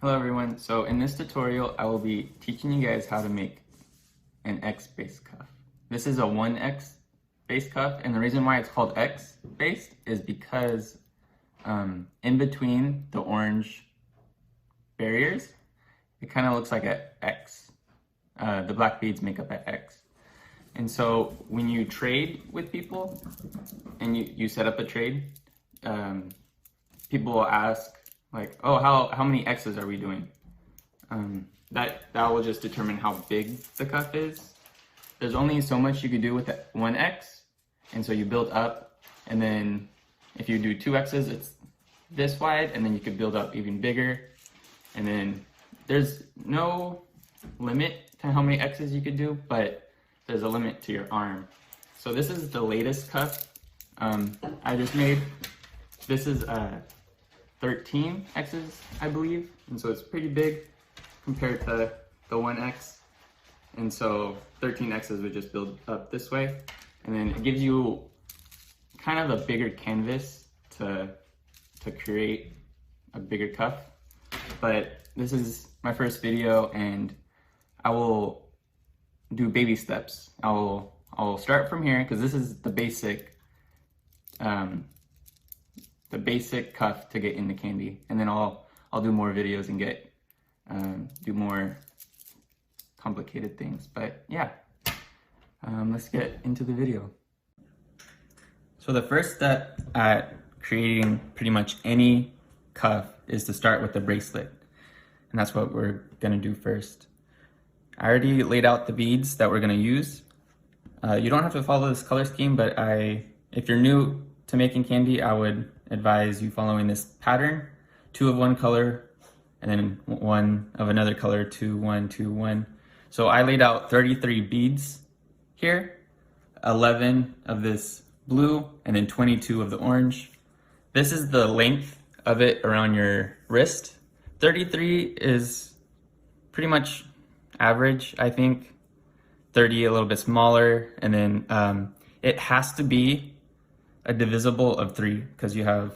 Hello everyone, so in this tutorial I will be teaching you guys how to make an X-based cuff. This is a 1X based cuff, and the reason why it's called X-based is because in between the orange barriers, it kind of looks like an X. The black beads make up an X. And so when you trade with people and you set up a trade, people will ask, like, oh, how many X's are we doing? That will just determine how big the cuff is. There's only so much you could do with one X, and so you build up, and then if you do two X's, it's this wide, and then you could build up even bigger, and then there's no limit to how many X's you could do, but there's a limit to your arm. So this is the latest cuff I just made. This is 13 X's, I believe, and so it's pretty big compared to the 1X, and so 13 X's would just build up this way, and then it gives you kind of a bigger canvas to create a bigger cuff. But this is my first video, and I will do baby steps. I'll start from here because this is the basic cuff to get into Kandi, and then I'll do more videos and get do more complicated things. But yeah, let's get into the video. So the first step at creating pretty much any cuff is to start with the bracelet, and that's what we're gonna do first. I already laid out the beads that we're gonna use. You don't have to follow this color scheme, but if you're new to making Kandi, I would advise you following this pattern: 2 of one color, and then 1 of another color, 2, 1, 2, 1. So I laid out 33 beads here, 11 of this blue, and then 22 of the orange. This is the length of it around your wrist. 33 is pretty much average, I think. 30 a little bit smaller, and then it has to be a divisible of 3, because you have,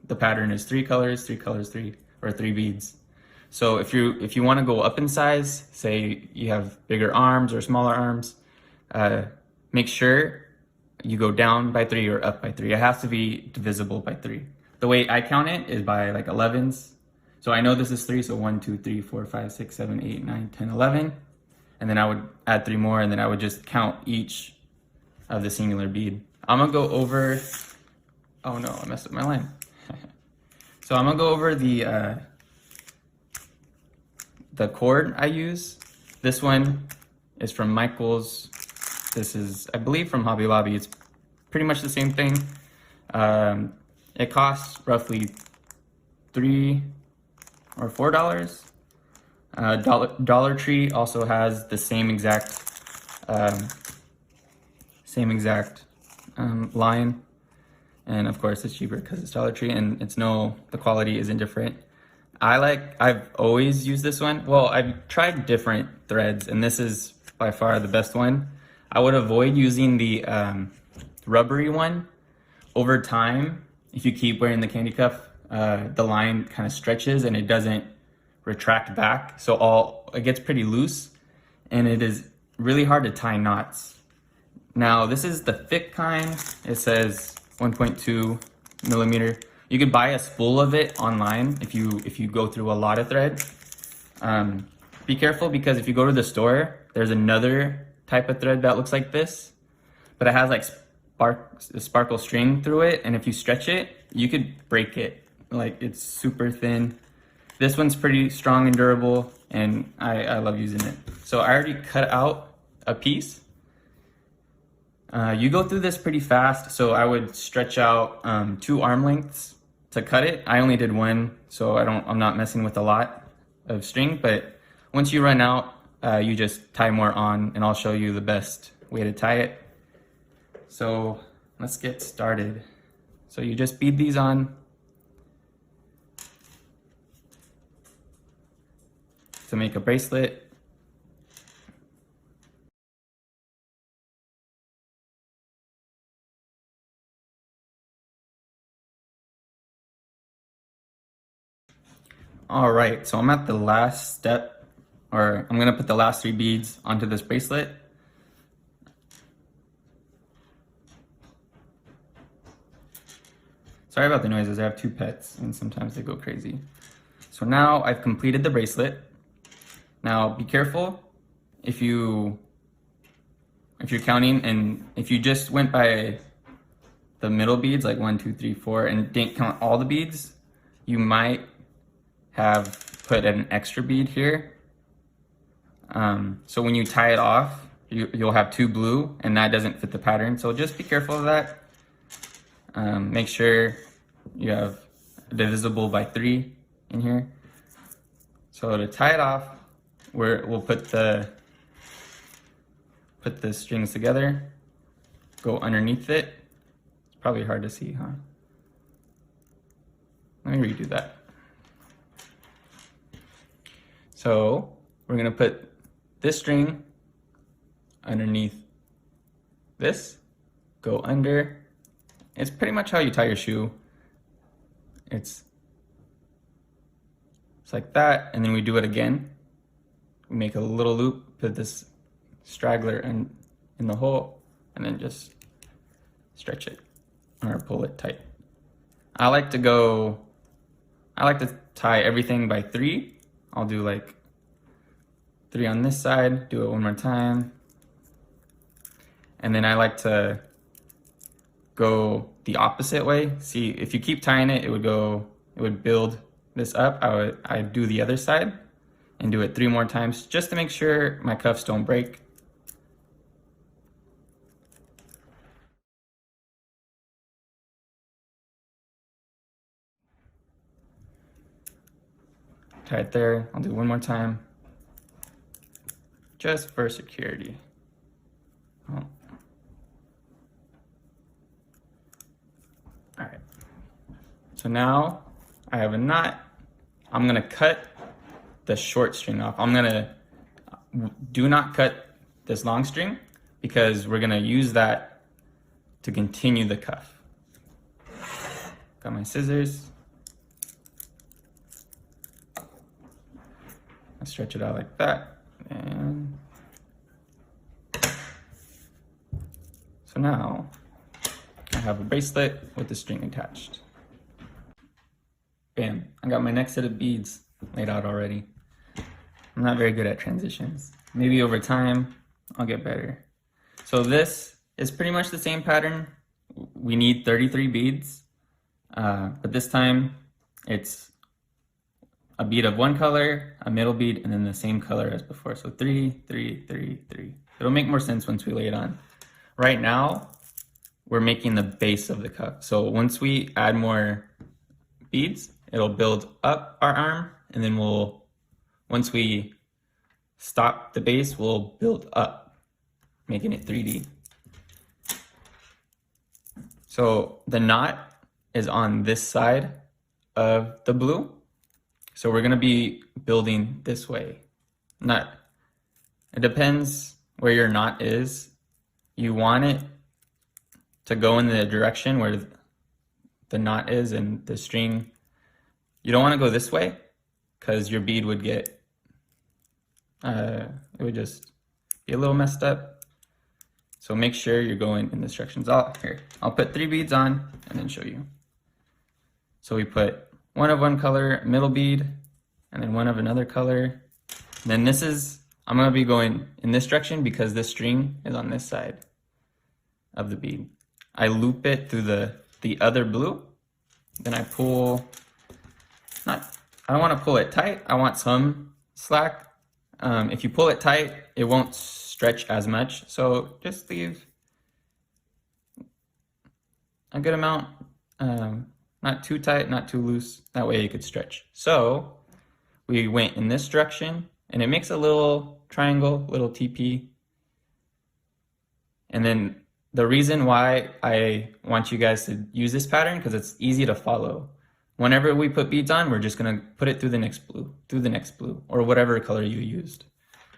the pattern is 3 colors, 3 colors, 3, or 3 beads. So if you want to go up in size, say you have bigger arms or smaller arms, make sure you go down by 3 or up by 3. It has to be divisible by 3. The way I count it is by like 11s. So I know this is 3, so 1, 2, 3, 4, 5, 6, 7, 8, 9, 10, 11. And then I would add 3 more, and then I would just count each of the singular bead. I'm gonna go over, oh no, I messed up my line. So I'm gonna go over the cord I use. This one is from Michael's. This is, I believe, from Hobby Lobby. It's pretty much the same thing. It costs roughly $3 or $4. Dollar Tree also has the same exact line, and of course it's cheaper because it's Dollar Tree, and the quality isn't different. I've always used this one. Well, I've tried different threads, and this is by far the best one. I would avoid using the rubbery one. Over time, if you keep wearing the Kandi cuff, the line kind of stretches and it doesn't retract back, so it gets pretty loose, and it is really hard to tie knots. Now this is the thick kind. It says 1.2 millimeter. You could buy a spool of it online if you go through a lot of thread. Be careful, because if you go to the store, there's another type of thread that looks like this, but it has like sparkle string through it, and if you stretch it, you could break it. Like, it's super thin. This one's pretty strong and durable, and I love using it. So I already cut out a piece. You go through this pretty fast, so I would stretch out 2 arm lengths to cut it. I only did 1, so I'm not messing with a lot of string, but once you run out, you just tie more on, and I'll show you the best way to tie it. So let's get started. So you just bead these on to make a bracelet. All right, so I'm at the last step, or I'm gonna put the last 3 beads onto this bracelet. Sorry about the noises, I have 2 pets and sometimes they go crazy. So now I've completed the bracelet. Now be careful if you're counting, and if you just went by the middle beads, like 1, 2, 3, 4, and didn't count all the beads, you might have put an extra bead here. So when you tie it off, you'll have 2 blue, and that doesn't fit the pattern. So just be careful of that. Make sure you have divisible by 3 in here. So to tie it off, we'll put the strings together, go underneath it. It's probably hard to see, huh? Let me redo that. So we're gonna put this string underneath this, go under. It's pretty much how you tie your shoe. It's like that, and then we do it again. We make a little loop, put this straggler in the hole, and then just stretch it or pull it tight. I like to tie everything by 3. I'll do like 3 on this side, do it one more time. And then I like to go the opposite way. See, if you keep tying it, it would build this up. I'd do the other side and do it 3 more times just to make sure my cuffs don't break. Tie it there. I'll do one more time just for security. Oh. All right. So now I have a knot. I'm gonna cut the short string off. Do not cut this long string because we're gonna use that to continue the cuff. Got my scissors. I stretch it out like that, and so now I have a bracelet with the string attached. Bam, I got my next set of beads laid out already. I'm not very good at transitions. Maybe over time, I'll get better. So this is pretty much the same pattern. We need 33 beads, but this time it's a bead of one color, a middle bead, and then the same color as before. So 3, 3, 3, 3. It'll make more sense once we lay it on. Right now, we're making the base of the cuff. So once we add more beads, it'll build up our arm, and then once we stop the base, we'll build up, making it 3D. So the knot is on this side of the blue. So we're gonna be building this way. It depends where your knot is. You want it to go in the direction where the knot is and the string. You don't wanna go this way because your bead would get, it would just be a little messed up. So make sure you're going in this direction. I'll put 3 beads on and then show you. So we put one of one color, middle bead, and then one of another color. And then I'm gonna be going in this direction because this string is on this side of the bead. I loop it through the other blue, then I pull, I don't wanna pull it tight, I want some slack. If you pull it tight, it won't stretch as much. So just leave a good amount, not too tight, not too loose. That way it could stretch. So we went in this direction and it makes a little triangle, little TP. And then the reason why I want you guys to use this pattern, because it's easy to follow. Whenever we put beads on, we're just gonna put it through the next blue, or whatever color you used.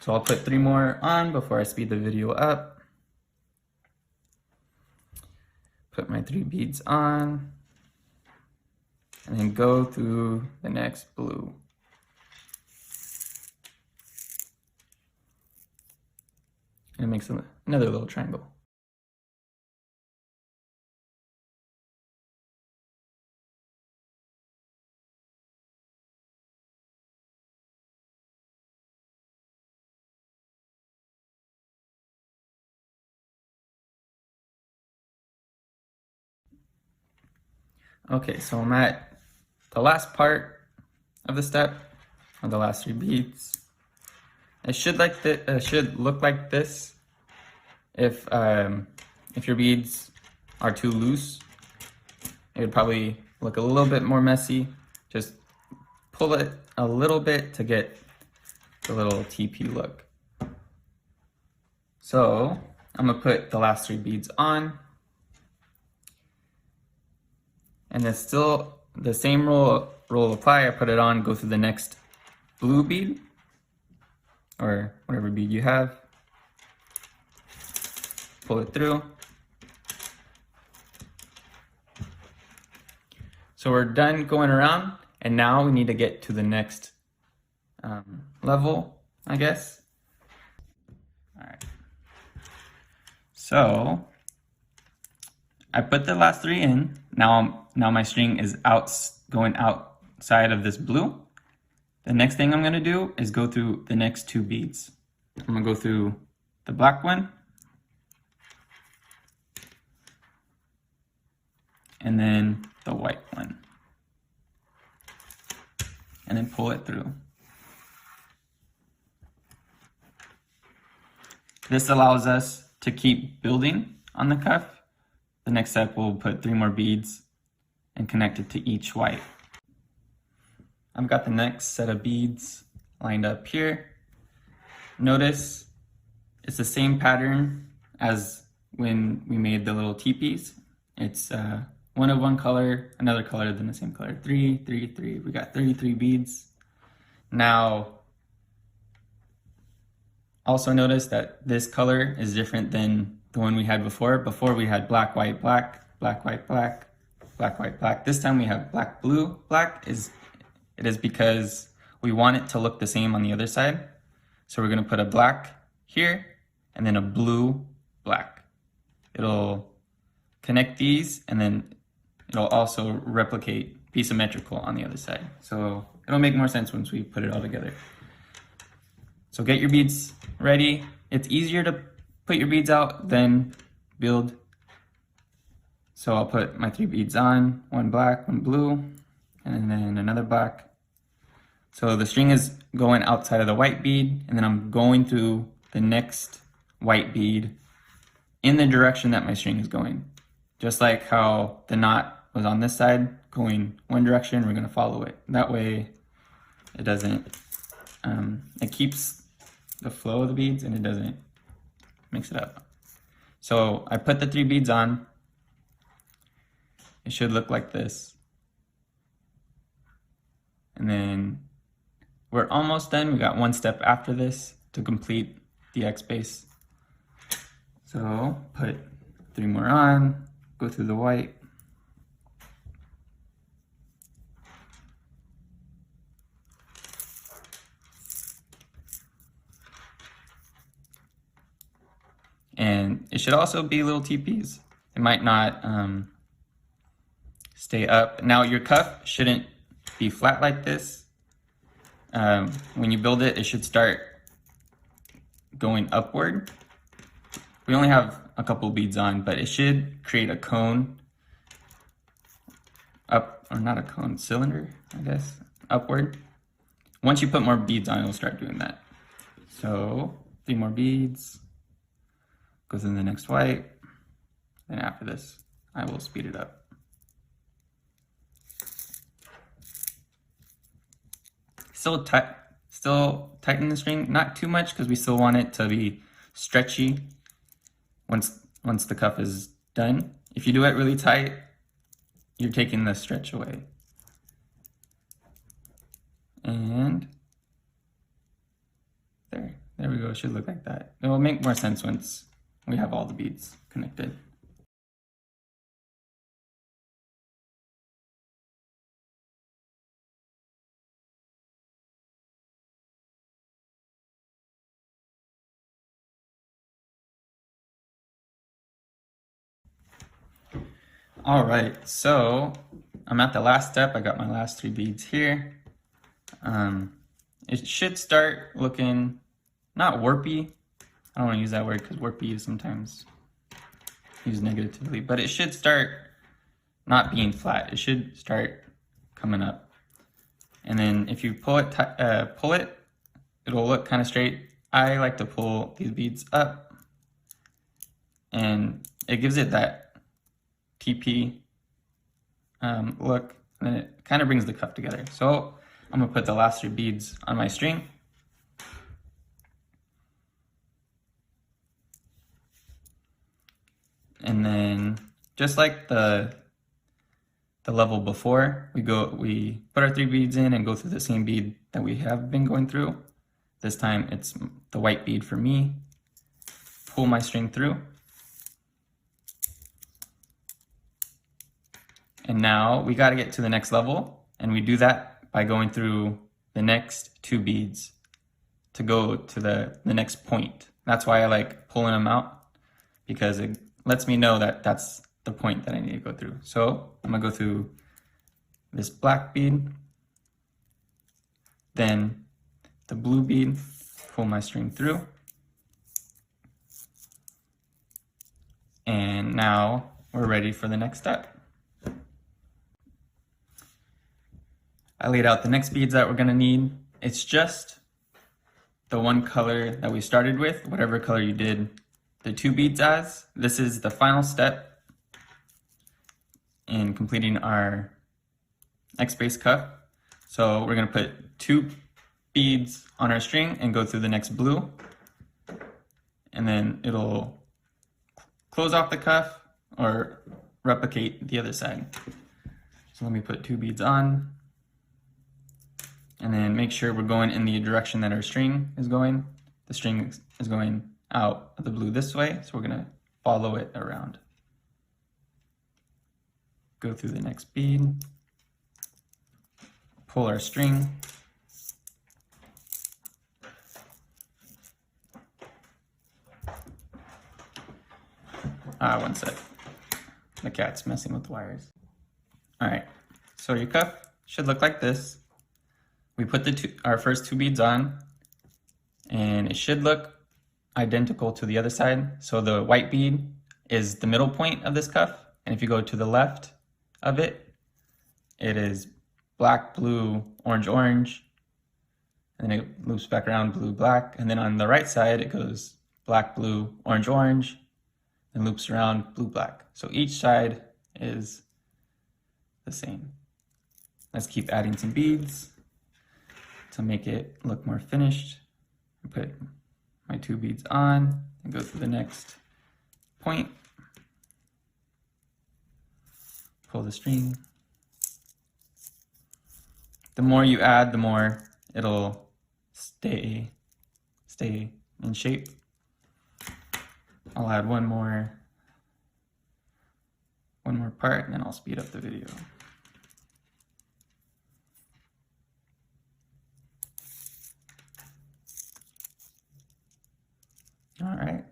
So I'll put 3 more on before I speed the video up. Put my 3 beads on, and then go through the next blue. and it makes another little triangle. Okay, so I'm at the last part of the step, of the last 3 beads. It should look like this if your beads are too loose. It would probably look a little bit more messy. Just pull it a little bit to get the little TP look. So I'm gonna put the last 3 beads on, and it's still the same rule apply. I put it on, go through the next blue bead, or whatever bead you have, pull it through. So we're done going around, and now we need to get to the next level, I guess. All right. So I put the last 3 in. Now my string is going outside of this blue. The next thing I'm gonna do is go through the next 2 beads. I'm gonna go through the black one, and then the white one, and then pull it through. This allows us to keep building on the cuff. The next step, we'll put 3 more beads and connect it to each white. I've got the next set of beads lined up here. Notice it's the same pattern as when we made the little teepees. It's one of one color, another color, then the same color. 3, 3, 3. We got 33 beads. Now, also notice that this color is different than the one we had before. Before we had black, white, black, black, white, black, black, white, black. This time we have black, blue, black. It is because we want it to look the same on the other side. So we're gonna put a black here and then a blue, black. It'll connect these, and then it'll also replicate, be symmetrical on the other side. So it'll make more sense once we put it all together. So get your beads ready. It's easier to put your beads out than build. So I'll put my 3 beads on, 1 black, 1 blue, and then another black. So the string is going outside of the white bead, and then I'm going through the next white bead in the direction that my string is going. Just like how the knot was on this side, going one direction, we're gonna follow it. That way it doesn't, it keeps the flow of the beads and it doesn't mix it up. So I put the 3 beads on. It should look like this. And then we're almost done. We got 1 step after this to complete the X base. So put 3 more on, go through the white. And it should also be little TPs. It might not stay up. Now your cuff shouldn't be flat like this. When you build it, it should start going upward. We only have a couple beads on, but it should create a cone up, or not a cone, cylinder, I guess, upward. Once you put more beads on, it'll start doing that. So 3 more beads, goes in the next white, and after this, I will speed it up. Still tighten the string, not too much because we still want it to be stretchy once the cuff is done. If you do it really tight, you're taking the stretch away. And there we go, it should look like that. It will make more sense once we have all the beads connected. All right, so I'm at the last step. I got my last 3 beads here. It should start looking not warpy. I don't want to use that word because warpy is sometimes used negatively, but it should start not being flat. It should start coming up. And then if you pull it, it'll look kind of straight. I like to pull these beads up, and it gives it that TP look, and then it kind of brings the cuff together. So I'm gonna put the last 3 beads on my string. And then just like the level before, we put our 3 beads in and go through the same bead that we have been going through. This time it's the white bead for me. Pull my string through. And now we got to get to the next level, and we do that by going through the next 2 beads to go to the next point. That's why I like pulling them out, because it lets me know that that's the point that I need to go through. So I'm gonna go through this black bead, then the blue bead, pull my string through, and now we're ready for the next step. I laid out the next beads that we're gonna need. It's just the one color that we started with, whatever color you did the 2 beads as. This is the final step in completing our X-base cuff. So we're gonna put 2 beads on our string and go through the next blue, and then it'll close off the cuff or replicate the other side. So let me put 2 beads on, and then make sure we're going in the direction that our string is going. The string is going out of the blue this way, so we're gonna follow it around. Go through the next bead, pull our string, one sec. The cat's messing with the wires. All right, so your cuff should look like this. We put our first 2 beads on, and it should look identical to the other side. So the white bead is the middle point of this cuff, and if you go to the left of it, it is black, blue, orange, orange, and then it loops back around blue, black, and then on the right side it goes black, blue, orange, orange, and loops around blue, black. So each side is the same. Let's keep adding some beads to make it look more finished. I put my 2 beads on and go through the next point. Pull the string. The more you add, the more it'll stay in shape. I'll add one more part, and then I'll speed up the video. All right.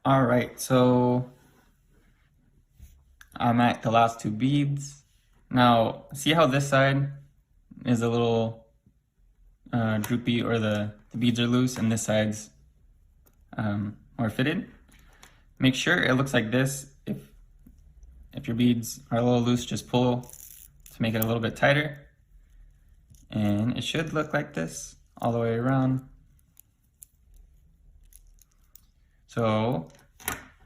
All right, so I'm at the last 2 beads. Now, see how this side is a little droopy, or the beads are loose, and this side's more fitted? Make sure it looks like this. If your beads are a little loose, just pull to make it a little bit tighter. And it should look like this all the way around. So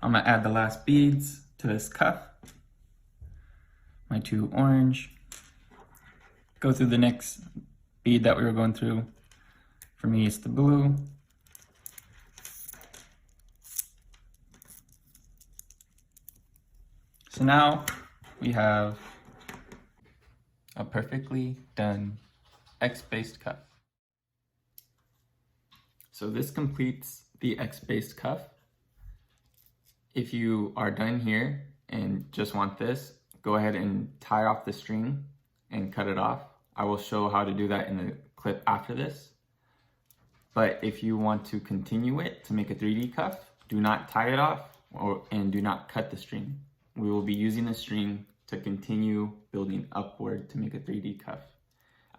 I'm gonna add the last beads to this cuff. My 2 orange. Go through the next bead that we were going through. For me, it's the blue. So now we have a perfectly done X-based cuff. So this completes the X-based cuff. If you are done here and just want this, go ahead and tie off the string and cut it off. I will show how to do that in the clip after this. But if you want to continue it to make a 3D cuff, do not tie it off and do not cut the string. We will be using the string to continue building upward to make a 3D cuff.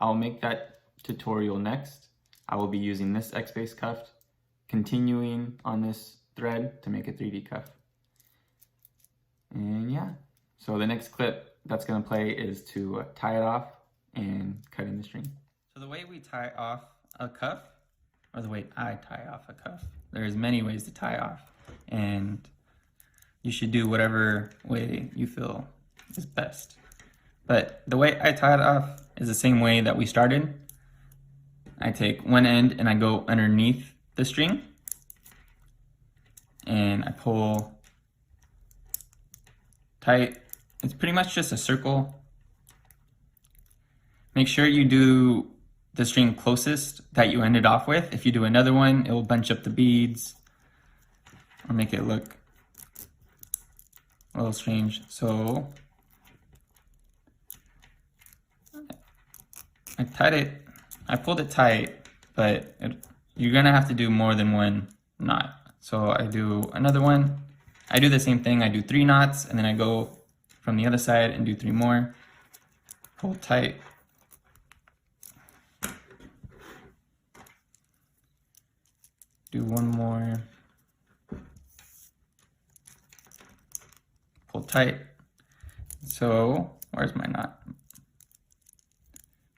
I'll make that tutorial next. I will be using this X-base cuff, continuing on this thread to make a 3D cuff. And yeah, so the next clip that's gonna play is to tie it off and cut in the string. So the way we tie off a cuff, or the way I tie off a cuff, there's many ways to tie off, and you should do whatever way you feel is best. But the way I tie it off is the same way that we started. I take one end and I go underneath the string and I pull tight. It's pretty much just a circle. Make sure you do the string closest that you ended off with. If you do another one, it will bunch up the beads or make it look a little strange. So I pulled it tight, but you're gonna have to do more than one knot. So I do another one. I do the same thing. I do 3 knots and then I go from the other side and do 3 more. Pull tight. Do 1 more. Pull tight. So where's my knot?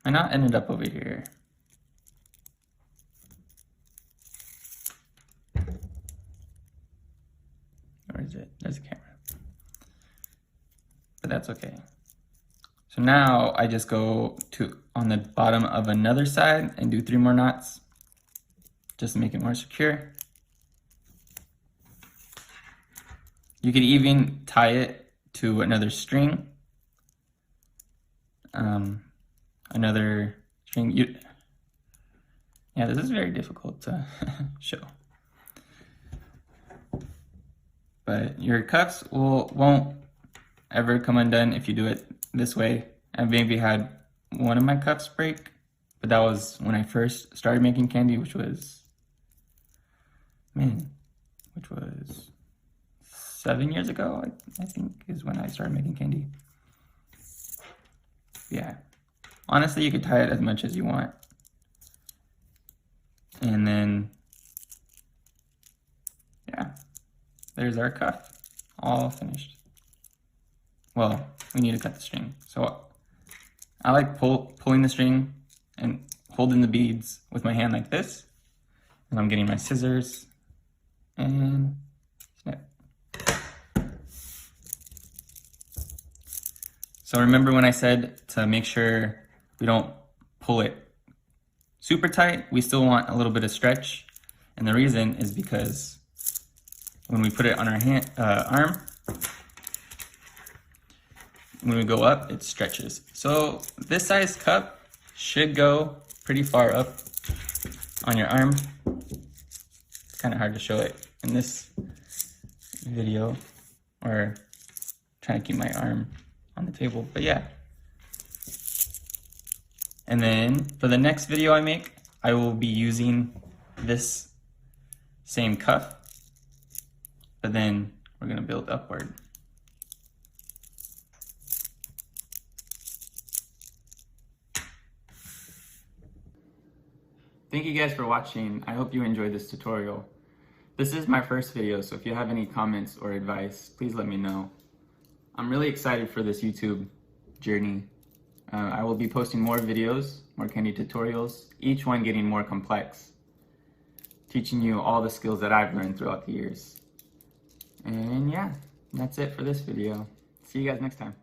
My knot ended up over here. Where is it? There's a camera. But that's okay. So now I just go to on the bottom of another side and do 3 more knots just to make it more secure. You could even tie it to another string. Another string. Yeah, this is very difficult to show. But your cuffs won't ever come undone if you do it this way. I've maybe had one of my cuffs break, but that was when I first started making Kandi, which was 7 years ago, I think is when I started making Kandi. Yeah. Honestly, you could tie it as much as you want. And then, yeah, there's our cuff, all finished. Well, we need to cut the string. So I like pulling the string and holding the beads with my hand like this. And I'm getting my scissors and snip. So remember when I said to make sure we don't pull it super tight, we still want a little bit of stretch. And the reason is because when we put it on our arm, when we go up, it stretches. So this size cup should go pretty far up on your arm. It's kind of hard to show it in this video, or trying to keep my arm on the table, but yeah. And then for the next video I make, I will be using this same cuff, but then we're gonna build upward. Thank you guys for watching. I hope you enjoyed this tutorial. This is my first video, so if you have any comments or advice, please let me know. I'm really excited for this YouTube journey. I will be posting more videos, more Kandi tutorials, each one getting more complex, teaching you all the skills that I've learned throughout the years. And yeah, that's it for this video. See you guys next time.